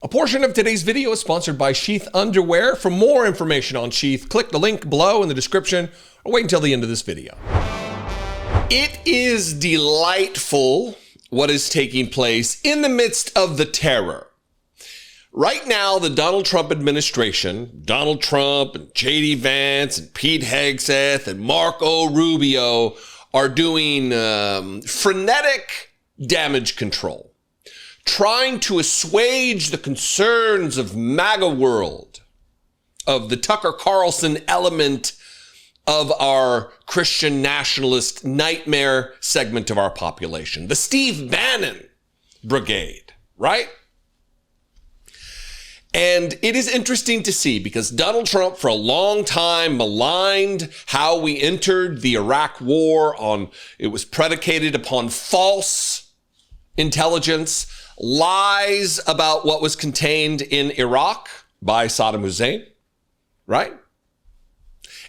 A portion of today's video is sponsored by Sheath underwear. For more information on Sheath, click the link below in the description or wait until the end of this video. It is delightful what is taking place in the midst of the terror. Right now, the Donald Trump administration, Donald Trump and J.D. Vance and Pete Hegseth and Marco Rubio are doing frenetic damage control, trying to assuage the concerns of MAGA world, of the Tucker Carlson element of our Christian nationalist nightmare segment of our population, the Steve Bannon brigade, right? And it is interesting to see because Donald Trump for a long time maligned how we entered the Iraq war it was predicated upon false intelligence, lies about what was contained in Iraq by Saddam Hussein, right?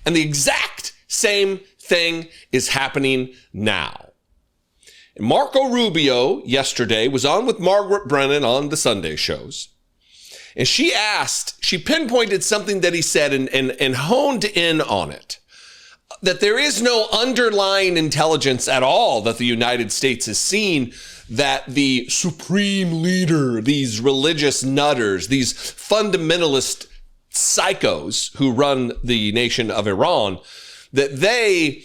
And the exact same thing is happening now. And Marco Rubio yesterday was on with Margaret Brennan on the Sunday shows. And she pinpointed something that he said and honed in on it, that there is no underlying intelligence at all that the United States has seen that the supreme leader, these religious nutters, these fundamentalist psychos who run the nation of Iran, that they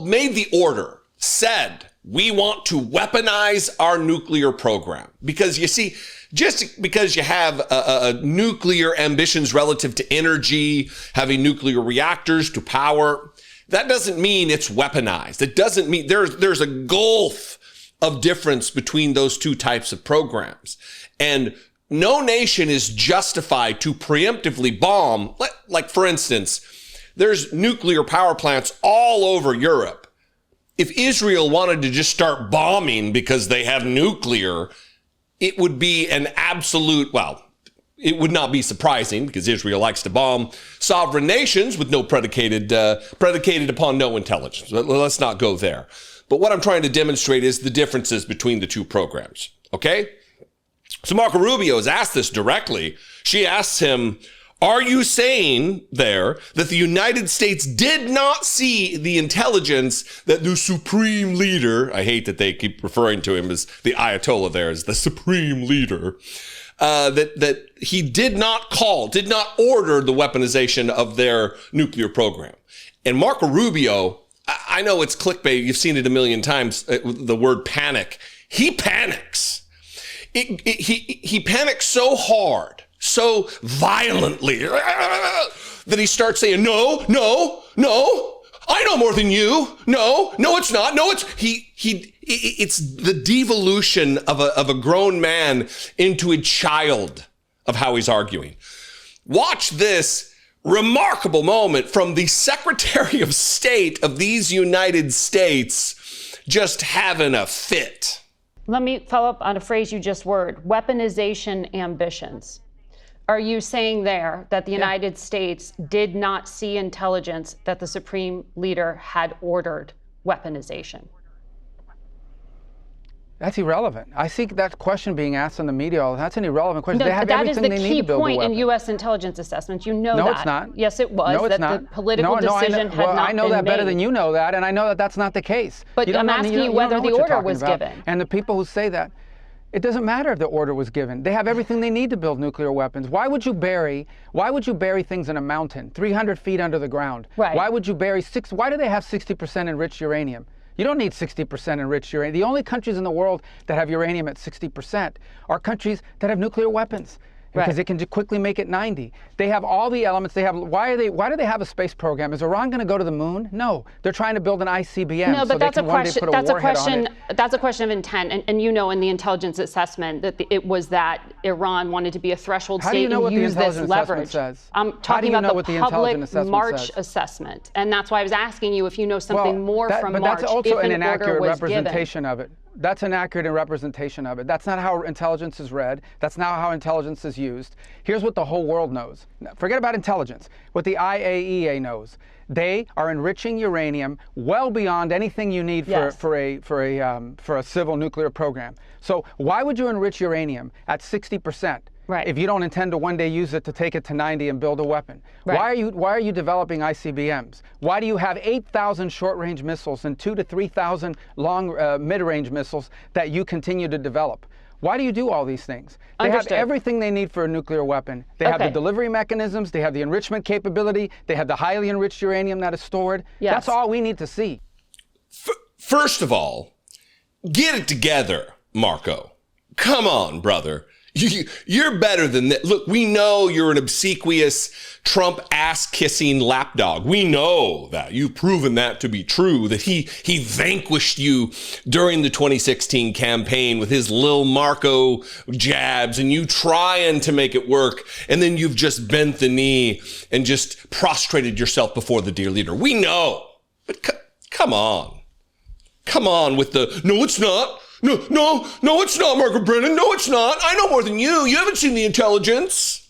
made the order, said, we want to weaponize our nuclear program. Because you see, just because you have nuclear ambitions relative to energy, having nuclear reactors to power, that doesn't mean it's weaponized. It doesn't mean there's a gulf of difference between those two types of programs. And no nation is justified to preemptively bomb. Like, for instance, there's nuclear power plants all over Europe. If Israel wanted to just start bombing because they have nuclear, it would be an absolute, it would not be surprising because Israel likes to bomb sovereign nations with no predicated upon no intelligence. Let's not go there. But what I'm trying to demonstrate is the differences between the two programs, okay? So Marco Rubio has asked this directly. She asks him, are you saying there that the United States did not see the intelligence that the supreme leader, I hate that they keep referring to him as the Ayatollah there, as the supreme leader, that he did not order the weaponization of their nuclear program? And Marco Rubio, I know it's clickbait. You've seen it a million times, the word panic. He panics. He panics so hard, so violently, that he starts saying, no, I know more than you. No, it's not. No, it's the devolution of a grown man into a child of how he's arguing. Watch this remarkable moment from the Secretary of State of these United States just having a fit. Let me follow up on a phrase you just word, weaponization ambitions. Are you saying there that the United States did not see intelligence that the supreme leader had ordered weaponization? That's irrelevant. I see that question being asked in the media. That's an irrelevant question. No, they have that is everything the they need key to build a point weapon. in U.S. intelligence assessments. You know no, that. No, it's not. Yes, it was. No, it's that not. The political decision had not been made. I know that better than you know that, and I know that that's not the case. But I'm asking you whether the order was given. And the people who say that, it doesn't matter if the order was given. They have everything they need to build nuclear weapons. Why would you bury things in a mountain, 300 feet under the ground? Right. Why would you bury why do they have 60% enriched uranium? You don't need 60% enriched uranium. The only countries in the world that have uranium at 60% are countries that have nuclear weapons. because it can quickly make it 90. They have all the elements. They have. Why do they have a space program? Is Iran going to go to the moon? No, they're trying to build an ICBM. No, but so that's a question. That's a question. That's a question of intent. And you know, in the intelligence assessment, that it was that Iran wanted to be a threshold state and use this leverage. I'm talking about the public March assessment, and that's why I was asking you if you know something more from March. But that's also an inaccurate representation given. of it. That's an accurate representation of it. That's not how intelligence is read. That's not how intelligence is used. Here's what the whole world knows. Forget about intelligence. What the IAEA knows. They are enriching uranium well beyond anything you need for a civil nuclear program. So why would you enrich uranium at 60%? Right. If you don't intend to one day use it to take it to 90 and build a weapon. Right. Why are you developing ICBMs? Why do you have 8,000 short-range missiles and 2,000 to 3,000 long mid-range missiles that you continue to develop? Why do you do all these things? They Understood. have everything they need for a nuclear weapon. They have the delivery mechanisms, they have the enrichment capability, they have the highly enriched uranium that is stored. Yes. That's all we need to see. First of all, get it together, Marco. Come on, brother. You're better than that. Look, we know you're an obsequious Trump ass-kissing lapdog. We know that. You've proven that to be true, that he vanquished you during the 2016 campaign with his Lil Marco jabs, and you trying to make it work, and then you've just bent the knee and just prostrated yourself before the dear leader. We know. But come on. Come on with the, no, it's not. No, it's not, Margaret Brennan. No, it's not. I know more than you. You haven't seen the intelligence.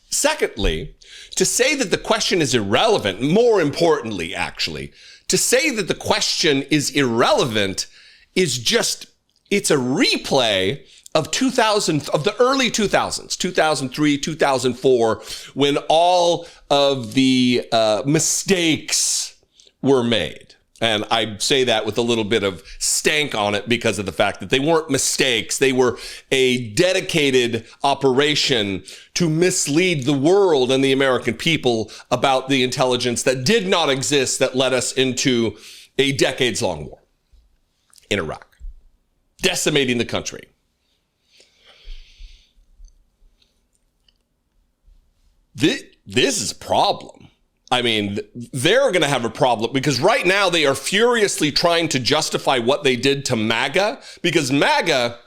Secondly, to say that the question is irrelevant, more importantly, actually, to say that the question is irrelevant is just, it's a replay of the early 2000s, 2003, 2004, when all of the mistakes were made. And I say that with a little bit of stank on it because of the fact that they weren't mistakes. They were a dedicated operation to mislead the world and the American people about the intelligence that did not exist that led us into a decades-long war in Iraq, decimating the country. This is a problem. I mean, they're going to have a problem because right now they are furiously trying to justify what they did to MAGA because MAGA,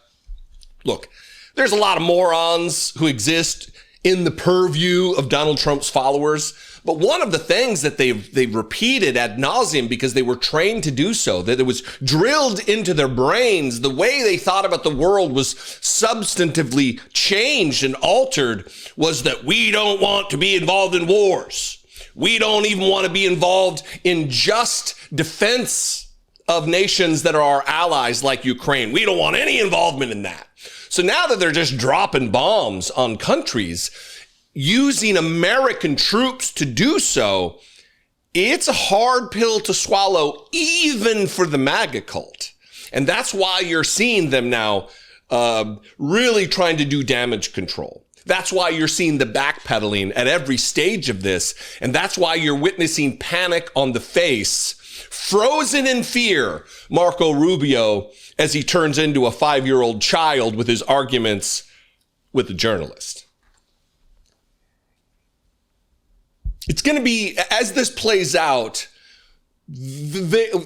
look, there's a lot of morons who exist in the purview of Donald Trump's followers. But one of the things that they've repeated ad nauseum because they were trained to do so, that it was drilled into their brains, the way they thought about the world was substantively changed and altered, was that we don't want to be involved in wars. We don't even want to be involved in just defense of nations that are our allies like Ukraine. We don't want any involvement in that. So now that they're just dropping bombs on countries, using American troops to do so, it's a hard pill to swallow, even for the MAGA cult. And that's why you're seeing them now really trying to do damage control. That's why you're seeing the backpedaling at every stage of this. And that's why you're witnessing panic on the face, frozen in fear, Marco Rubio, as he turns into a 5-year-old child with his arguments with the journalist. It's going to be, as this plays out,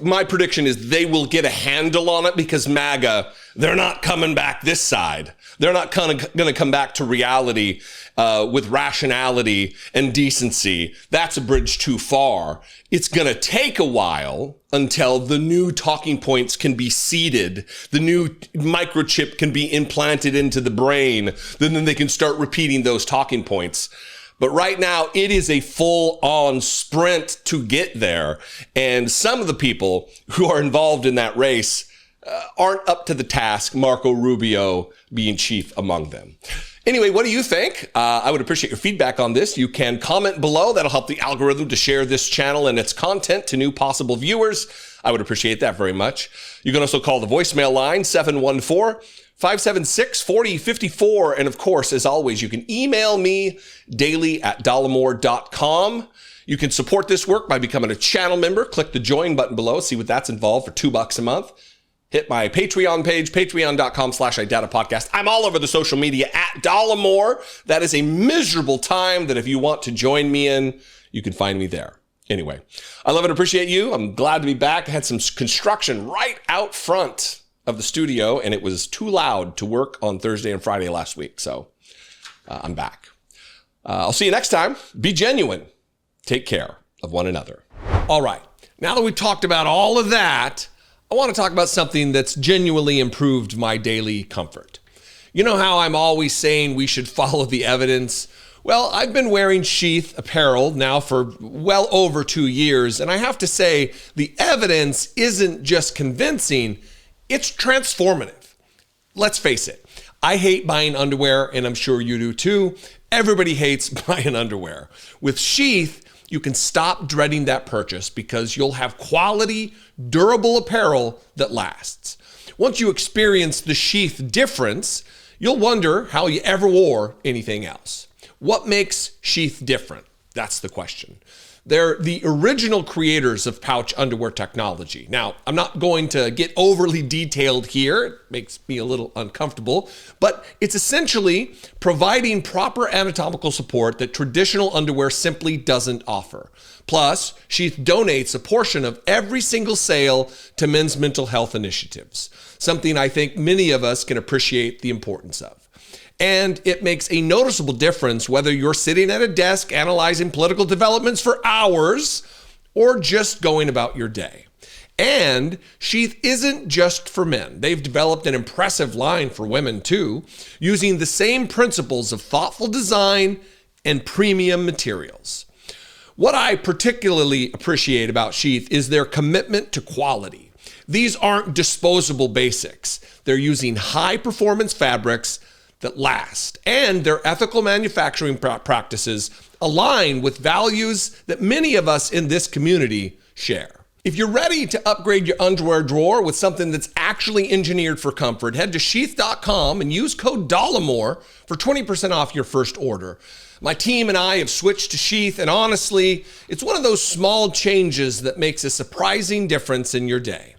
my prediction is they will get a handle on it because MAGA, they're not coming back this side. They're not going to come back to reality with rationality and decency. That's a bridge too far. It's going to take a while until the new talking points can be seeded. The new microchip can be implanted into the brain. Then they can start repeating those talking points. But right now, it is a full-on sprint to get there. And some of the people who are involved in that race aren't up to the task, Marco Rubio being chief among them. Anyway, what do you think? I would appreciate your feedback on this. You can comment below. That'll help the algorithm to share this channel and its content to new possible viewers. I would appreciate that very much. You can also call the voicemail line, 714-576-4054. And of course, as always, you can email me daily@dollemore.com. You can support this work by becoming a channel member. Click the join button below. See what that's involved for $2 a month. Hit my Patreon page, patreon.com/iDataPodcast. I'm all over the social media at Dollemore. That is a miserable time that if you want to join me in, you can find me there. Anyway, I love and appreciate you. I'm glad to be back. I had some construction right out front of the studio, and it was too loud to work on Thursday and Friday last week. So I'm back. I'll see you next time. Be genuine. Take care of one another. All right. Now that we've talked about all of that, I want to talk about something that's genuinely improved my daily comfort. You know how I'm always saying we should follow the evidence? Well, I've been wearing Sheath apparel now for well over 2 years, and I have to say the evidence isn't just convincing, it's transformative. Let's face it, I hate buying underwear, and I'm sure you do too. Everybody hates buying underwear. With Sheath, you can stop dreading that purchase because you'll have quality, durable apparel that lasts. Once you experience the Sheath difference, you'll wonder how you ever wore anything else. What makes Sheath different? That's the question. They're the original creators of pouch underwear technology. Now, I'm not going to get overly detailed here. It makes me a little uncomfortable, but it's essentially providing proper anatomical support that traditional underwear simply doesn't offer. Plus, Sheath donates a portion of every single sale to men's mental health initiatives, something I think many of us can appreciate the importance of. And it makes a noticeable difference whether you're sitting at a desk analyzing political developments for hours or just going about your day. And Sheath isn't just for men. They've developed an impressive line for women too, using the same principles of thoughtful design and premium materials. What I particularly appreciate about Sheath is their commitment to quality. These aren't disposable basics. They're using high-performance fabrics that last, and their ethical manufacturing practices align with values that many of us in this community share. If you're ready to upgrade your underwear drawer with something that's actually engineered for comfort, head to sheath.com and use code Dollemore for 20% off your first order. My team and I have switched to Sheath, and honestly, it's one of those small changes that makes a surprising difference in your day.